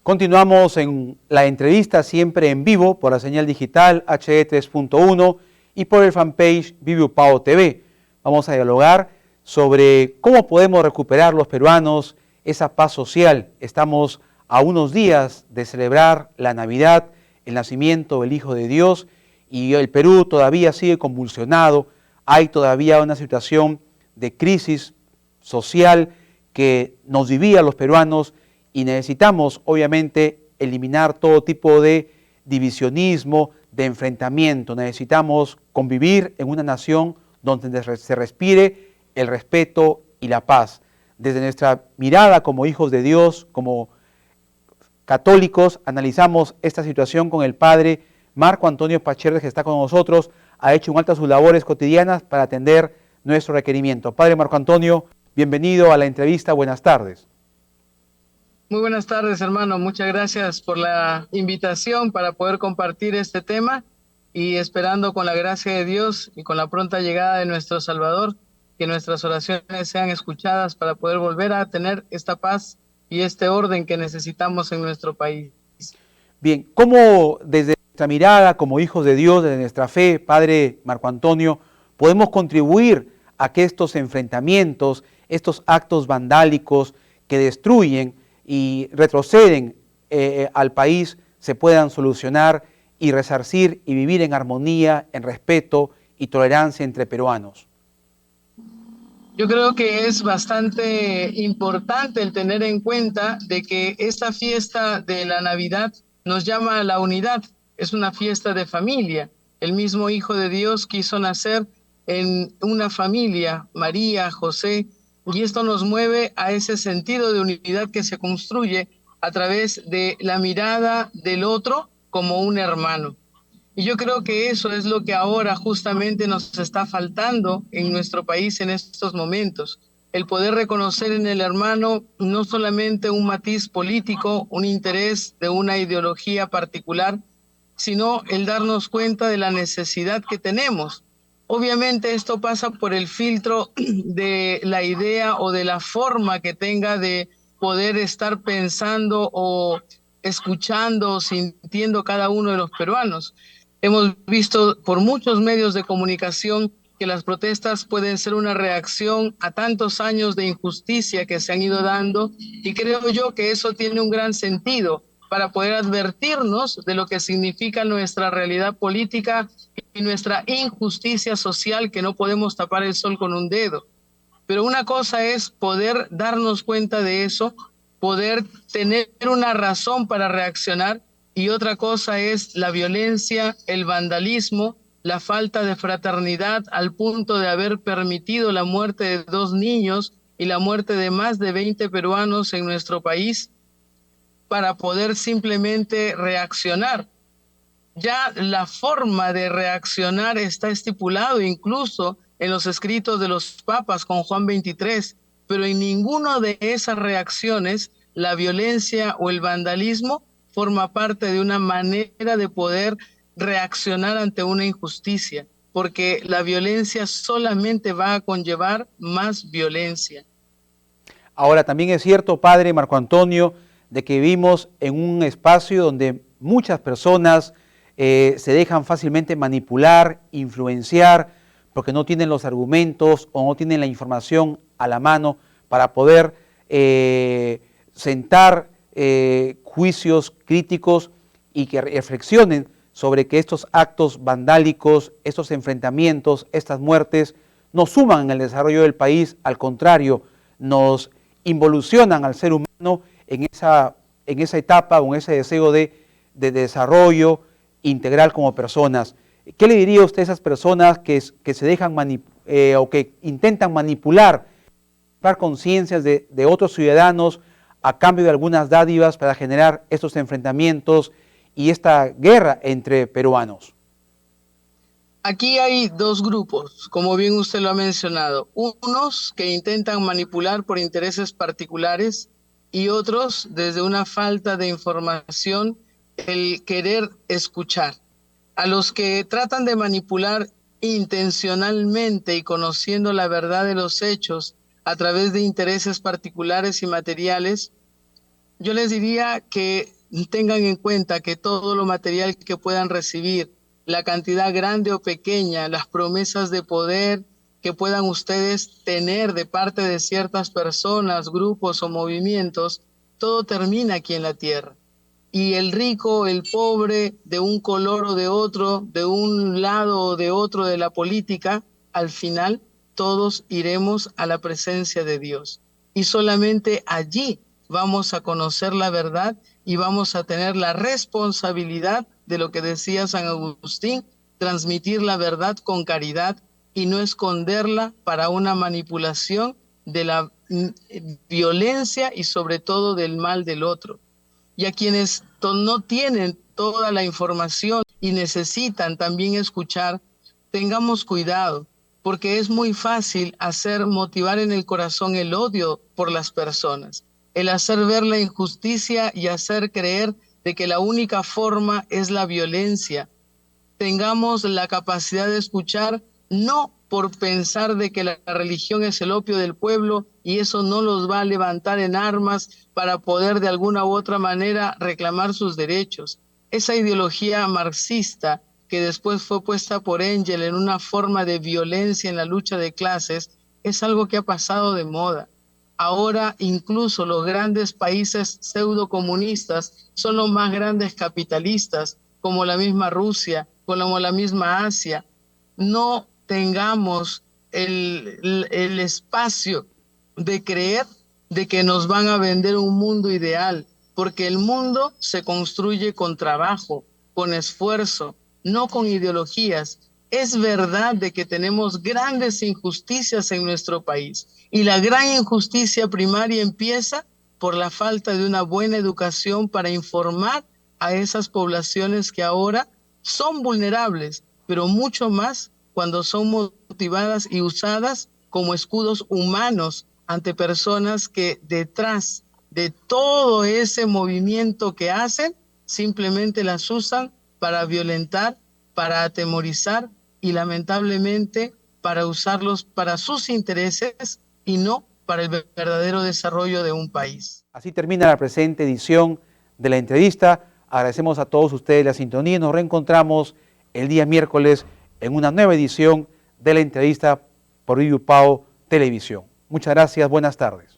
Continuamos en la entrevista siempre en vivo por la señal digital HD 3.1 y por el fanpage Viviupao TV. Vamos a dialogar sobre cómo podemos recuperar los peruanos esa paz social. Estamos a unos días de celebrar la Navidad, el nacimiento del Hijo de Dios, y el Perú todavía sigue convulsionado. Hay todavía una situación de crisis social que nos divide a los peruanos y necesitamos obviamente eliminar todo tipo de divisionismo, de enfrentamiento. Necesitamos convivir en una nación donde se respire el respeto y la paz. Desde nuestra mirada como hijos de Dios, como católicos, analizamos esta situación con el padre Marco Antonio Pacheres, que está con nosotros. Ha hecho un alto a sus labores cotidianas para atender nuestro requerimiento. Padre Marco Antonio, bienvenido a la entrevista. Buenas tardes. Muy buenas tardes, hermano. Muchas gracias por la invitación para poder compartir este tema y esperando con la gracia de Dios y con la pronta llegada de nuestro Salvador, que nuestras oraciones sean escuchadas para poder volver a tener esta paz y este orden que necesitamos en nuestro país. Bien, ¿cómo desde nuestra mirada como hijos de Dios, desde nuestra fe, Padre Marco Antonio, podemos contribuir a que estos enfrentamientos, estos actos vandálicos que destruyen y retroceden al país se puedan solucionar y resarcir y vivir en armonía, en respeto y tolerancia entre peruanos? Yo creo que es bastante importante el tener en cuenta de que esta fiesta de la Navidad nos llama a la unidad. Es una fiesta de familia. El mismo Hijo de Dios quiso nacer en una familia, María, José, y esto nos mueve a ese sentido de unidad que se construye a través de la mirada del otro como un hermano. Y yo creo que eso es lo que ahora justamente nos está faltando en nuestro país en estos momentos. El poder reconocer en el hermano no solamente un matiz político, un interés de una ideología particular, sino el darnos cuenta de la necesidad que tenemos. Obviamente esto pasa por el filtro de la idea o de la forma que tenga de poder estar pensando o escuchando o sintiendo cada uno de los peruanos. Hemos visto por muchos medios de comunicación que las protestas pueden ser una reacción a tantos años de injusticia que se han ido dando, y creo yo que eso tiene un gran sentido para poder advertirnos de lo que significa nuestra realidad política y nuestra injusticia social, que no podemos tapar el sol con un dedo. Pero una cosa es poder darnos cuenta de eso, poder tener una razón para reaccionar, y otra cosa es la violencia, el vandalismo, la falta de fraternidad al punto de haber permitido la muerte de 2 niños y la muerte de más de 20 peruanos en nuestro país para poder simplemente reaccionar. Ya la forma de reaccionar está estipulado incluso en los escritos de los papas con Juan 23, pero en ninguna de esas reacciones la violencia o el vandalismo forma parte de una manera de poder reaccionar ante una injusticia, porque la violencia solamente va a conllevar más violencia. Ahora, también es cierto, Padre Marco Antonio, de que vivimos en un espacio donde muchas personas se dejan fácilmente manipular, influenciar, porque no tienen los argumentos o no tienen la información a la mano para poder sentar juicios críticos y que reflexionen sobre que estos actos vandálicos, estos enfrentamientos, estas muertes, no suman en el desarrollo del país, al contrario, nos involucionan al ser humano en esa etapa o en ese deseo de desarrollo integral como personas. ¿Qué le diría usted a esas personas que se dejan o que intentan manipular conciencias de otros ciudadanos a cambio de algunas dádivas para generar estos enfrentamientos y esta guerra entre peruanos? Aquí hay 2 grupos, como bien usted lo ha mencionado. Unos que intentan manipular por intereses particulares y otros desde una falta de información, el querer escuchar. A los que tratan de manipular intencionalmente y conociendo la verdad de los hechos a través de intereses particulares y materiales, yo les diría que tengan en cuenta que todo lo material que puedan recibir, la cantidad grande o pequeña, las promesas de poder que puedan ustedes tener de parte de ciertas personas, grupos o movimientos, todo termina aquí en la tierra. Y el rico, el pobre, de un color o de otro, de un lado o de otro de la política, al final todos iremos a la presencia de Dios. Y solamente allí vamos a conocer la verdad y vamos a tener la responsabilidad de lo que decía San Agustín, transmitir la verdad con caridad y no esconderla para una manipulación de la violencia y sobre todo del mal del otro. Y a quienes no tienen toda la información y necesitan también escuchar, tengamos cuidado, porque es muy fácil motivar en el corazón el odio por las personas, el hacer ver la injusticia y hacer creer de que la única forma es la violencia. Tengamos la capacidad de escuchar, no por pensar de que la religión es el opio del pueblo y eso no los va a levantar en armas para poder de alguna u otra manera reclamar sus derechos. Esa ideología marxista que después fue puesta por Engel en una forma de violencia en la lucha de clases, es algo que ha pasado de moda. Ahora incluso los grandes países pseudocomunistas son los más grandes capitalistas, como la misma Rusia, como la misma Asia. No tengamos el espacio de creer de que nos van a vender un mundo ideal, porque el mundo se construye con trabajo, con esfuerzo, no con ideologías. Es verdad de que tenemos grandes injusticias en nuestro país y la gran injusticia primaria empieza por la falta de una buena educación para informar a esas poblaciones que ahora son vulnerables, pero mucho más cuando son motivadas y usadas como escudos humanos ante personas que detrás de todo ese movimiento que hacen, simplemente las usan para violentar, para atemorizar y lamentablemente para usarlos para sus intereses y no para el verdadero desarrollo de un país. Así termina la presente edición de la entrevista. Agradecemos a todos ustedes la sintonía y nos reencontramos el día miércoles en una nueva edición de la entrevista por Viviu Pao Televisión. Muchas gracias, buenas tardes.